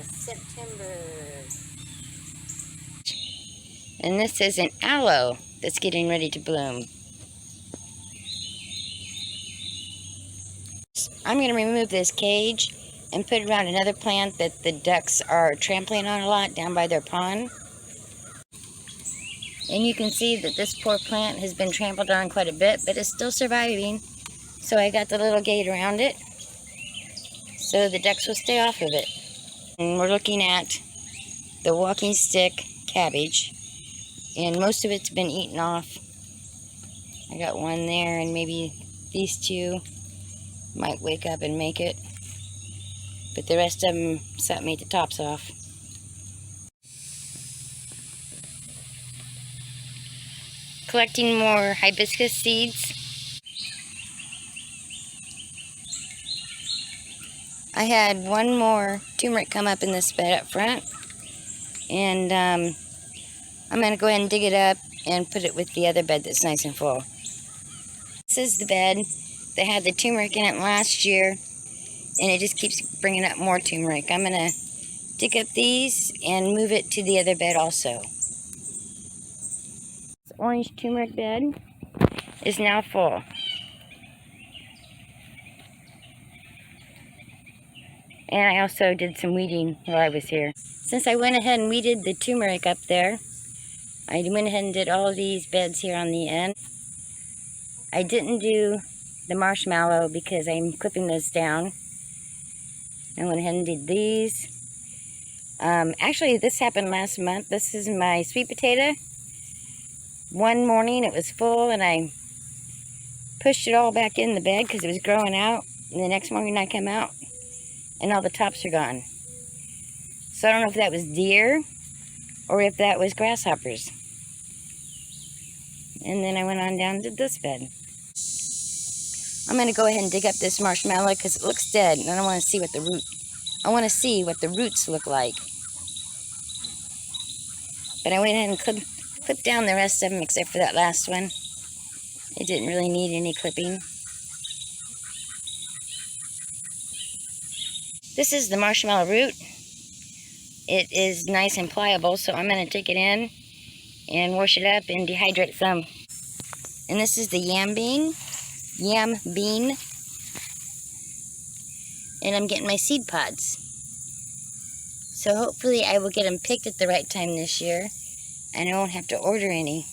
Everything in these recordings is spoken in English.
September. And this is an aloe that's getting ready to bloom. I'm going to remove this cage and put around another plant that the ducks are trampling on a lot down by their pond. And you can see that this poor plant has been trampled on quite a bit, but it's still surviving. So I got the little gate around it so the ducks will stay off of it. And we're looking at the walking stick cabbage, and most of it's been eaten off. I got one there, and maybe these two might wake up and make it, but the rest of them, something ate the tops off. Collecting more hibiscus seeds. I had one more turmeric come up in this bed up front, and I'm going to go ahead and dig it up and put it with the other bed that's nice and full. This is the bed that had the turmeric in it last year, and it just keeps bringing up more turmeric. I'm going to dig up these and move it to the other bed also. This orange turmeric bed is now full. And I also did some weeding while I was here. Since I went ahead and weeded the turmeric up there, I went ahead and did all of these beds here on the end. I didn't do the marshmallow because I'm clipping those down. I went ahead and did these. Actually, this happened last month. This is my sweet potato. One morning it was full and I pushed it all back in the bed because it was growing out. And the next morning I come out and all the tops are gone. So I don't know if that was deer or if that was grasshoppers. And then I went on down to this bed. I'm going to go ahead and dig up this marshmallow because it looks dead, and I don't want to see what I want to see what the roots look like. But I went ahead and clipped down the rest of them except for that last one. It didn't really need any clipping. This is the marshmallow root. It is nice and pliable, so I'm going to take it in and wash it up and dehydrate some. And this is the yam bean. And I'm getting my seed pods. So hopefully I will get them picked at the right time this year, and I won't have to order any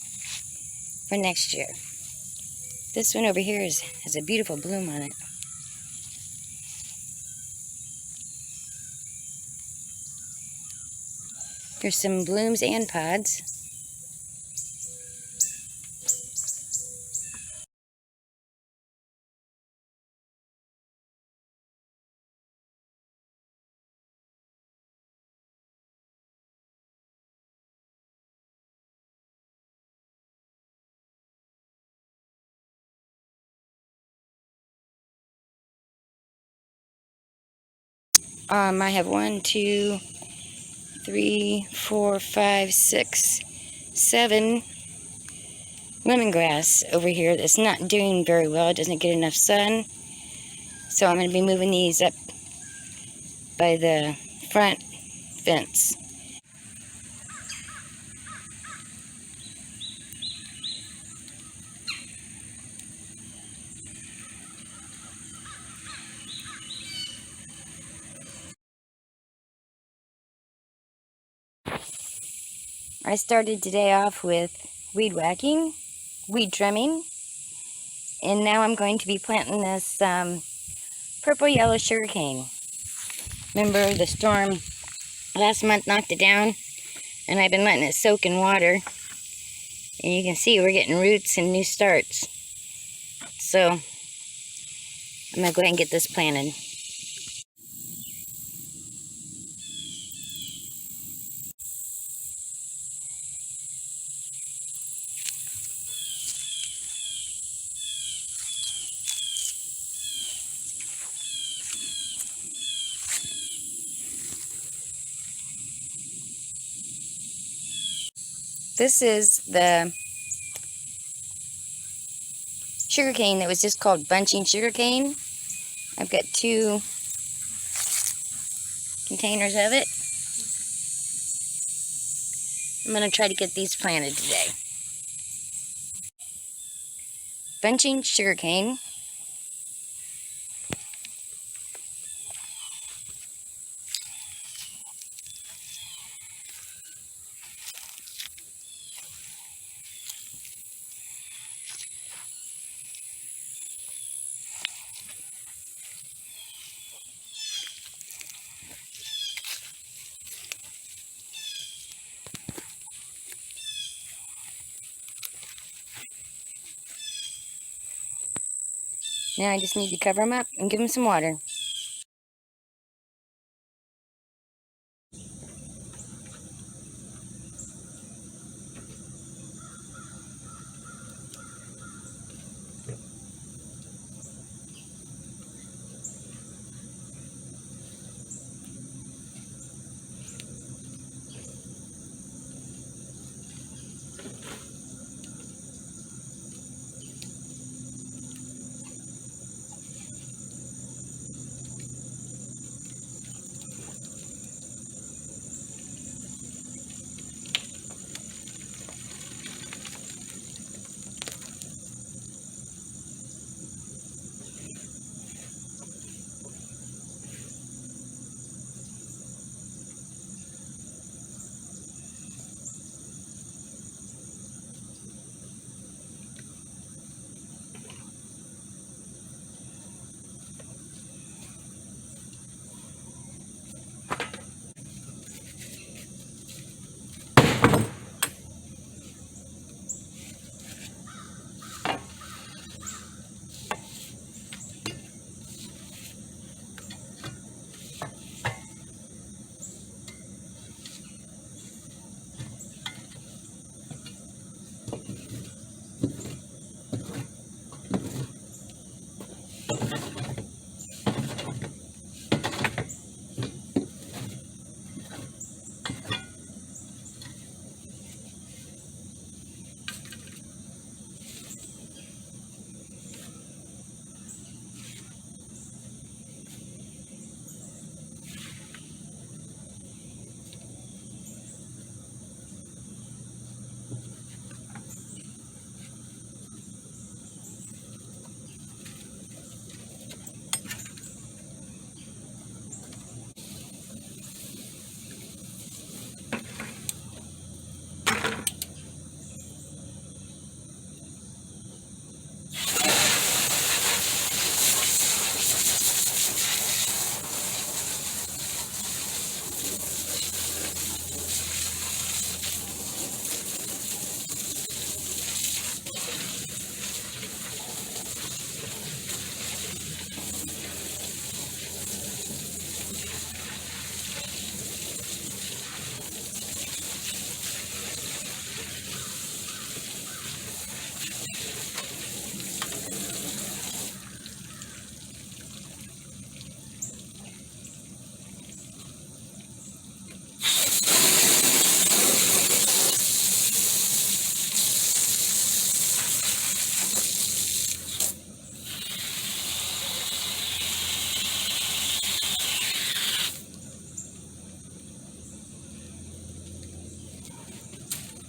for next year. This one over here has a beautiful bloom on it. There's some blooms and pods. I have 1, 2, 3, 4, 5, 6, 7 lemongrass over here that's not doing very well. It doesn't get enough sun. So I'm going to be moving these up by the front fence. I started today off with weed whacking, weed trimming, and now I'm going to be planting this purple yellow sugarcane. Remember the storm last month knocked it down, and I've been letting it soak in water, and you can see we're getting roots and new starts. So I'm going to go ahead and get this planted. This is the sugarcane that was just called bunching sugarcane. I've got 2 containers of it. I'm going to try to get these planted today. Bunching sugarcane. Now I just need to cover them up and give them some water.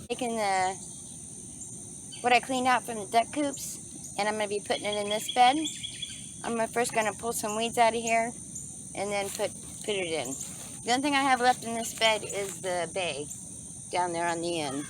Taking what I cleaned out from the duck coops, and I'm going to be putting it in this bed. I'm first going to pull some weeds out of here and then put it in. The only thing I have left in this bed is the bay down there on the end.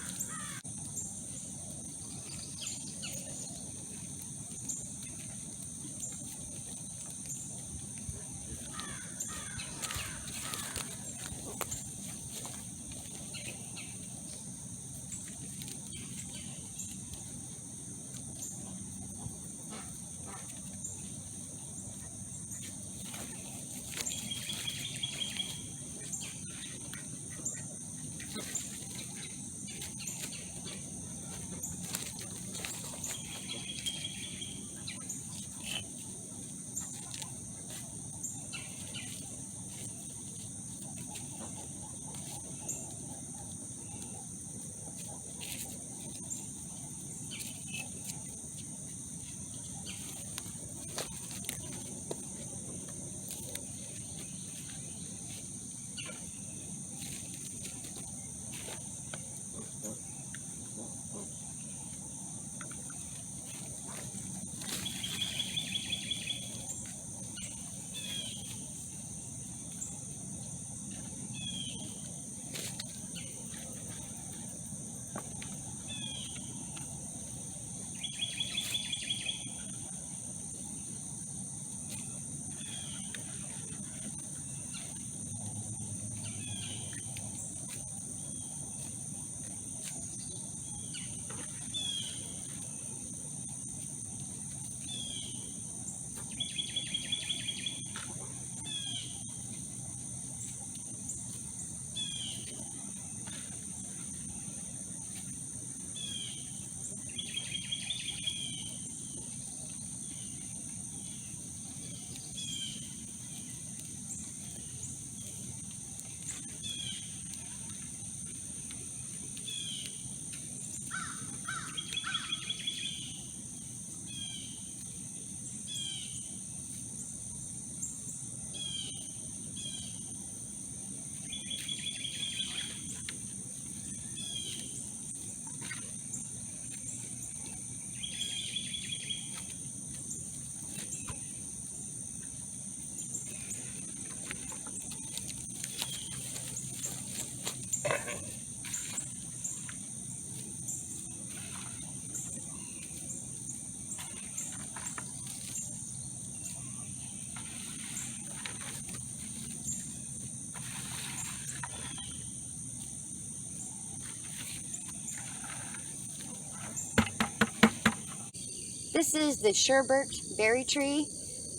This is the sherbet berry tree.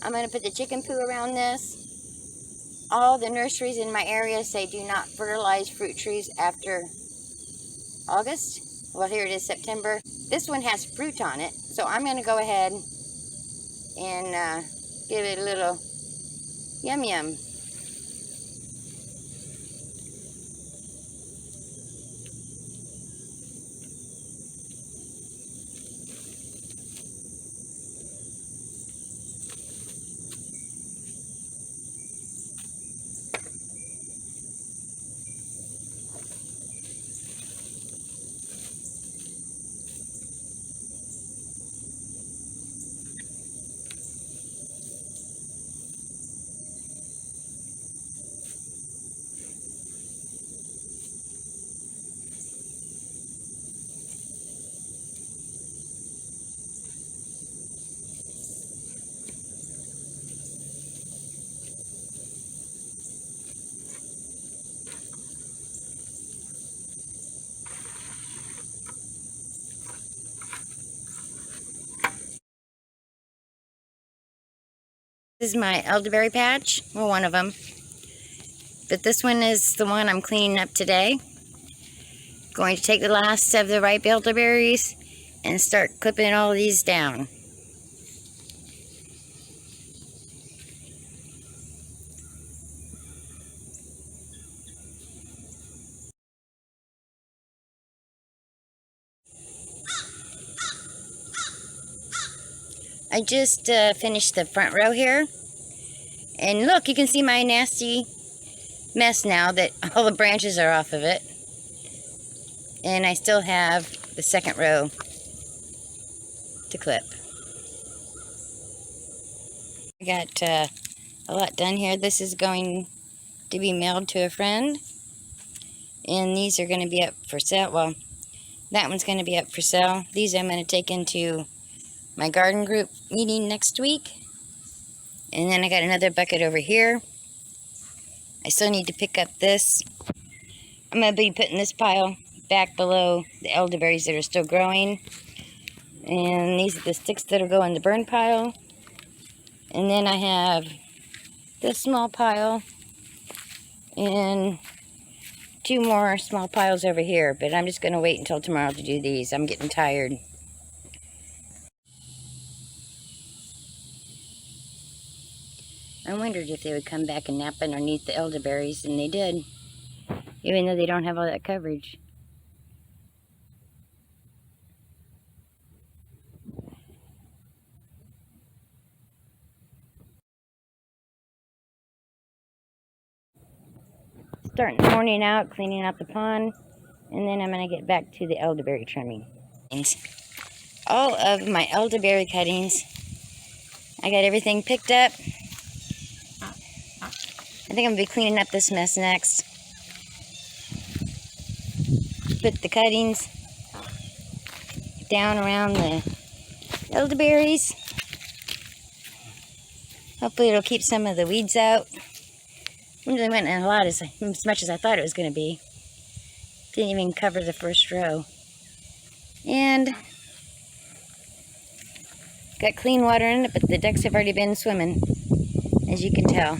I'm going to put the chicken poo around this. All the nurseries in my area say do not fertilize fruit trees after August. Well, here it is, September. This one has fruit on it, so I'm going to go ahead and give it a little yum yum. This is my elderberry patch, well, one of them. But this one is the one I'm cleaning up today. Going to take the last of the ripe elderberries and start clipping all these down. I just finished the front row here. And look, you can see my nasty mess now that all the branches are off of it. And I still have the second row to clip. I got a lot done here. This is going to be mailed to a friend. And these are going to be up for sale. Well, that one's going to be up for sale. These I'm going to take into my garden group meeting next week. And then I got another bucket over here. I still need to pick up this. I'm going to be putting this pile back below the elderberries that are still growing. And these are the sticks that'll go in the burn pile. And then I have this small pile and two more small piles over here. But I'm just going to wait until tomorrow to do these. I'm getting tired. I wondered if they would come back and nap underneath the elderberries, and they did, even though they don't have all that coverage. Starting the morning out, cleaning out the pond, and then I'm going to get back to the elderberry trimming. All of my elderberry cuttings, I got everything picked up. I think I'm going to be cleaning up this mess next. Put the cuttings down around the elderberries. Hopefully it'll keep some of the weeds out. It really went in a lot as much as I thought it was going to be. Didn't even cover the first row. And got clean water in it, but the ducks have already been swimming, as you can tell.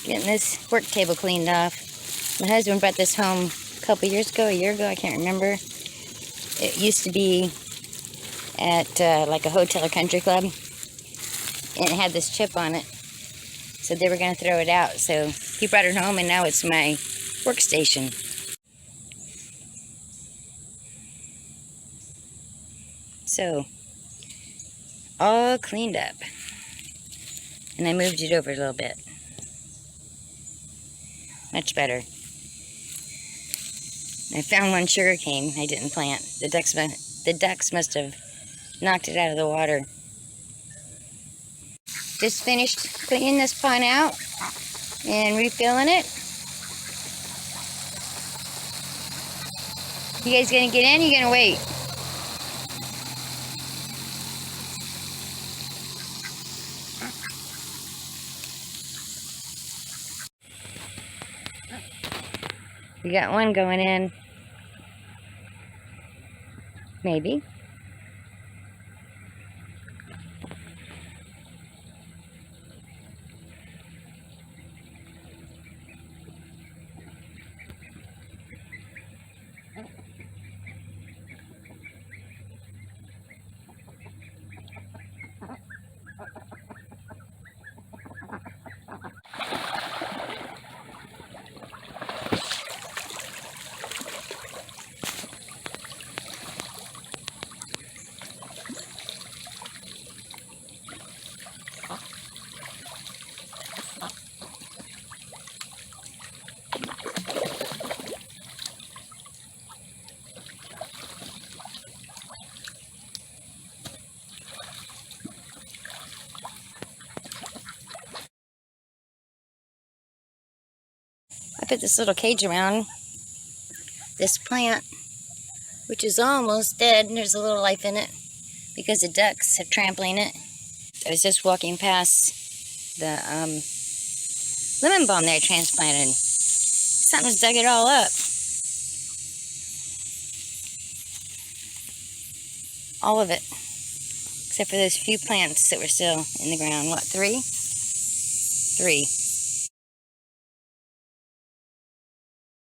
Getting this work table cleaned off. My husband brought this home a couple years ago, a year ago, I can't remember. It used to be at like a hotel or country club, and it had this chip on it. So they were going to throw it out. So he brought it home, and now it's my workstation. So, all cleaned up. And I moved it over a little bit. Much better. I found one sugar cane I didn't plant. The ducks must have knocked it out of the water. Just finished cleaning this pond out and refilling it. You guys gonna get in or you gonna wait? We got one going in. Maybe. I put this little cage around this plant, which is almost dead, and there's a little life in it because the ducks have trampling it. I was just walking past the lemon balm that I transplanted. Something's dug it all up. All of it. Except for those few plants that were still in the ground. What, three? Three.